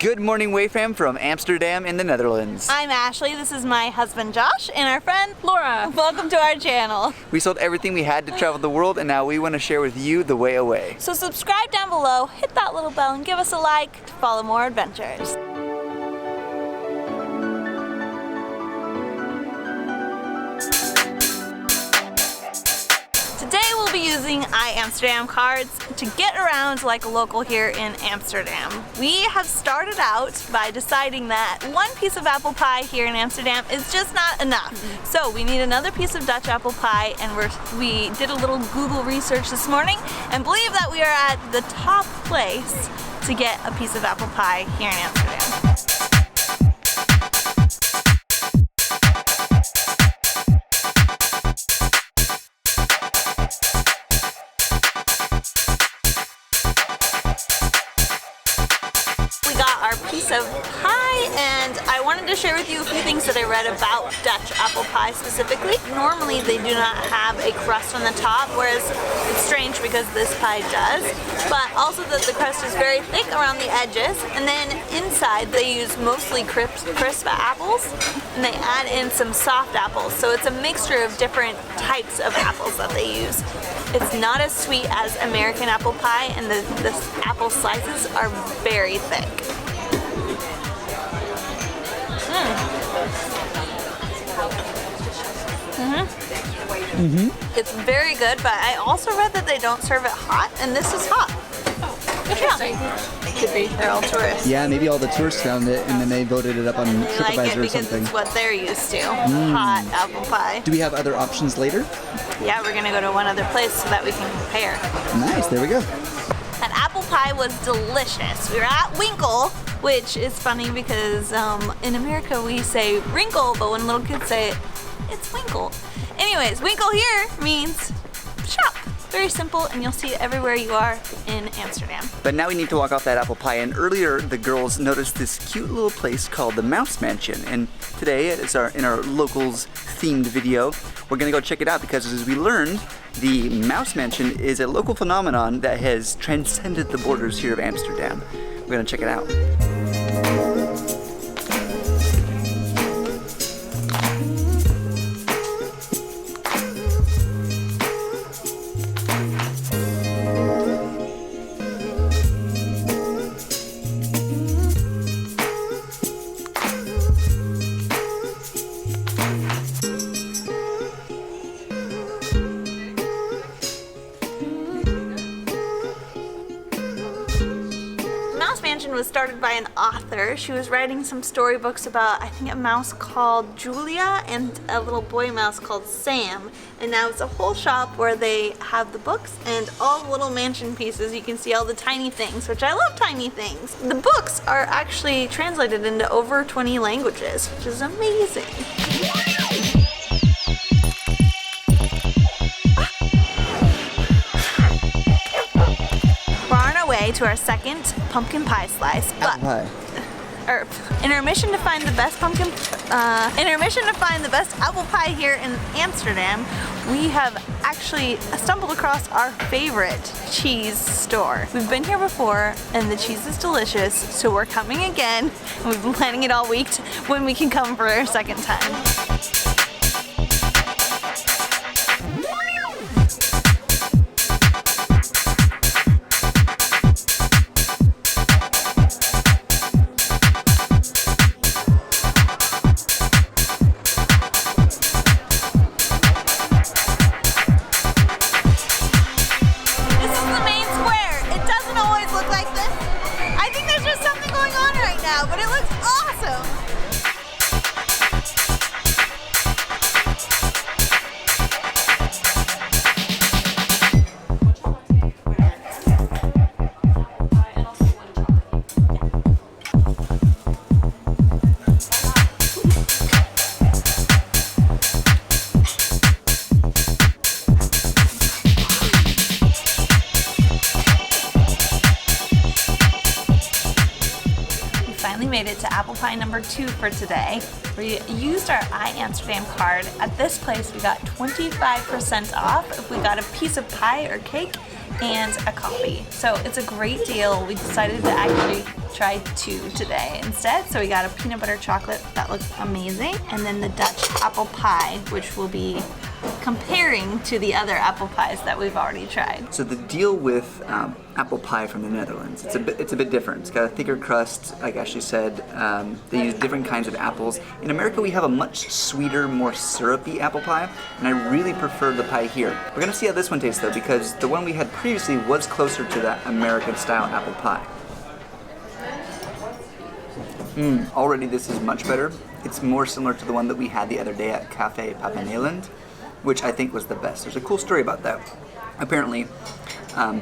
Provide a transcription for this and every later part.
Good morning, Wayfam from Amsterdam in the Netherlands. I'm Ashley, this is my husband Josh, and our friend Laura. Welcome to our channel. We sold everything we had to travel the world, and now we want to share with you the way away. So subscribe down below, hit that little bell, and give us a like to follow more adventures. Today we'll be using Amsterdam cards to get around like a local here in Amsterdam. We have started out by deciding that one piece of apple pie here in Amsterdam is just not enough. So we need another piece of Dutch apple pie, and we did a little Google research this morning and believe that we are at the top place to get a piece of apple pie here in Amsterdam. Our piece of pie, and I wanted to share with you a few things that I read about Dutch apple pie specifically. Normally they do not have a crust on the top, whereas it's strange because this pie does, but also that the crust is very thick around the edges, and then inside they use mostly crisp apples, and they add in some soft apples, so it's a mixture of different types of apples that they use. It's not as sweet as American apple pie, and the apple slices are very thick. It's very good, but I also read that they don't serve it hot, and this is hot. Could be. They're all tourists. Yeah, maybe all the tourists found it and then they voted it up on TripAdvisor or something. It's what they're used to. Hot apple pie. Do we have other options later? Yeah, we're gonna go to one other place so that we can compare. Nice, there we go. That apple pie was delicious. We were at Winkle, which is funny because in America we say wrinkle, but when little kids say it, it's Winkle. Anyways, Winkle here means shop. Very simple, and you'll see it everywhere you are in Amsterdam. But now we need to walk off that apple pie, and earlier the girls noticed this cute little place called the Mouse Mansion, and today is in our locals themed video. We're gonna go check it out because, as we learned, the Mouse Mansion is a local phenomenon that has transcended the borders here of Amsterdam. We're gonna check it out. Was started by an author. She was writing some storybooks about, I think, a mouse called Julia and a little boy mouse called Sam. And now it's a whole shop where they have the books and all the little mansion pieces. You can see all the tiny things, which I love tiny things. The books are actually translated into over 20 languages, which is amazing. To our second pumpkin pie slice, but in our mission to find the best apple pie here in Amsterdam, we have actually stumbled across our favorite cheese store. We've been here before, and the cheese is delicious, so we're coming again. And we've been planning it all week when we can come for our second time. But it looks awesome! finally made it to apple pie number 2 for today. We used our iAmsterdam card. At this place, we got 25% off if we got a piece of pie or cake and a coffee. So it's a great deal. We decided to actually try 2 today instead. So we got a peanut butter chocolate that looks amazing, and then the Dutch apple pie, which will be comparing to the other apple pies that we've already tried. So the deal with apple pie from the Netherlands, it's a bit different. It's got a thicker crust, like Ashley said. They use different kinds of apples. In America, we have a much sweeter, more syrupy apple pie, and I really prefer the pie here. We're gonna see how this one tastes though, because the one we had previously was closer to that American-style apple pie. Already this is much better. It's more similar to the one that we had the other day at Cafe Papanelland, which I think was the best. There's a cool story about that. Apparently,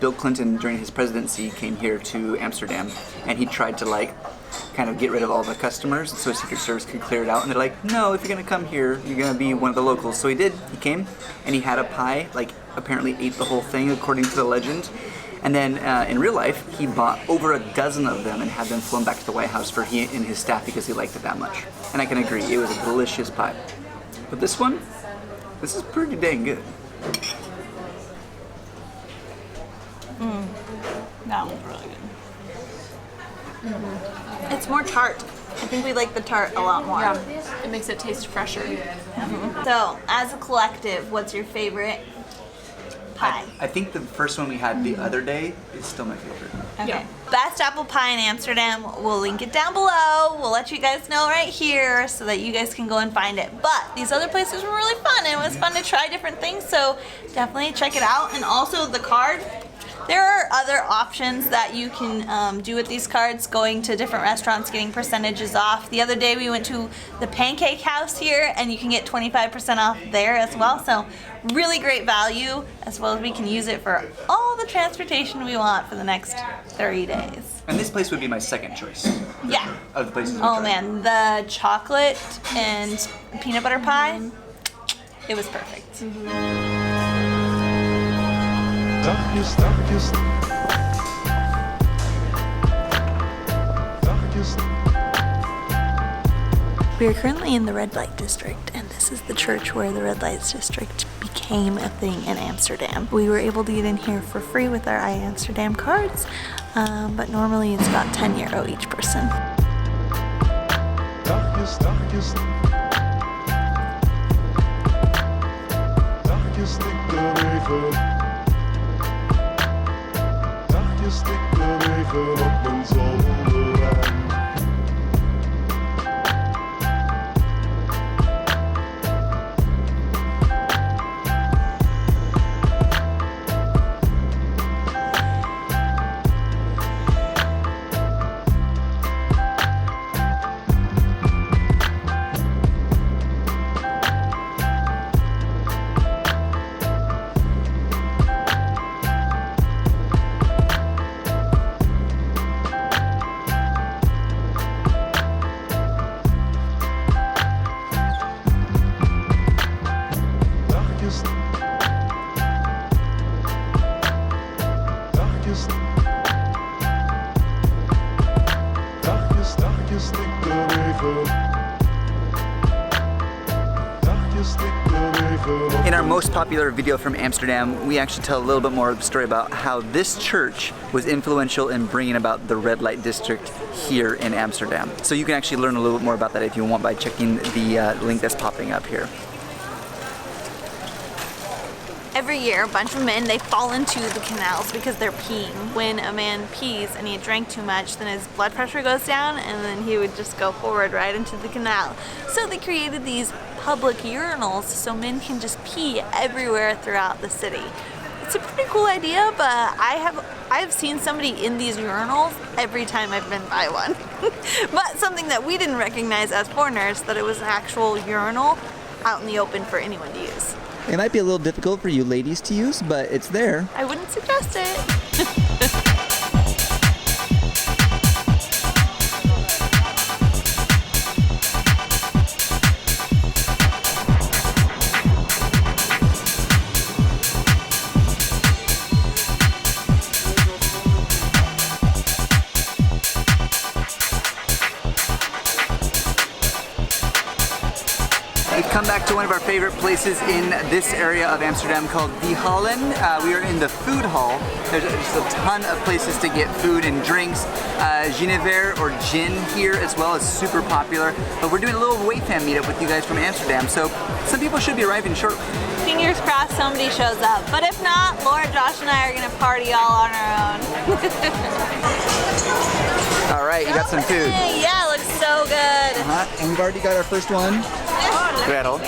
Bill Clinton, during his presidency, came here to Amsterdam, and he tried to kind of get rid of all the customers so Secret Service could clear it out. And they're like, no, if you're gonna come here, you're gonna be one of the locals. So he did. He came, and he had a pie. Apparently ate the whole thing, according to the legend. And then in real life, he bought over a dozen of them and had them flown back to the White House for he and his staff because he liked it that much. And I can agree, it was a delicious pie. But this one, this is pretty dang good. That one's really good. It's more tart. I think we like the tart a lot more. Yeah, it makes it taste fresher. So, as a collective, what's your favorite pie? I think the first one we had the other day is still my favorite. Okay. Yeah. Best apple pie in Amsterdam. We'll link it down below. We'll let you guys know right here so that you guys can go and find it. But these other places were really fun, and it was fun to try different things, so definitely check it out. And also the card. There are other options that you can do with these cards, going to different restaurants, getting percentages off. The other day we went to the Pancake House here, and you can get 25% off there as well. So really great value, as well as we can use it for all the transportation we want for the next 30 days. And this place would be my second choice. Yeah. Of the places we Oh tried. man, the chocolate and peanut butter pie, it was perfect. Dagjes, dagjes. Dagjes. We are currently in the red light district, and this is the church where the red light district became a thing in Amsterdam. We were able to get in here for free with our iAmsterdam cards, but normally it's about €10 each person. Dagjes, dagjes. Dagjes, stik er even. Dagjes, stik er even op mijn zolderraam. Dagjes, dagjes, stik er even. Dagjes, stik er even op. In our most popular video from Amsterdam, we actually tell a little bit more of the story about how this church was influential in bringing about the red light district here in Amsterdam. So you can actually learn a little bit more about that if you want by checking the link that's popping up here. Every year, a bunch of men, they fall into the canals because they're peeing. When a man pees and he drank too much, then his blood pressure goes down, and then he would just go forward right into the canal. So they created these public urinals so men can just pee everywhere throughout the city. It's a pretty cool idea, but I've seen somebody in these urinals every time I've been by one. But something that we didn't recognize as foreigners, that it was an actual urinal out in the open for anyone to use. It might be a little difficult for you ladies to use, but it's there. I wouldn't suggest it. come back to one of our favorite places in this area of Amsterdam called The Hallen. We are in the food hall. There's just a ton of places to get food and drinks. Genever or gin here as well is super popular. But we're doing a little Wayfam meetup with you guys from Amsterdam, so some people should be arriving shortly. Fingers crossed somebody shows up. But if not, Laura, Josh, and I are gonna party all on our own. All right, you got some food. Yeah, it looks so good. And we've already got our first one. Gretel.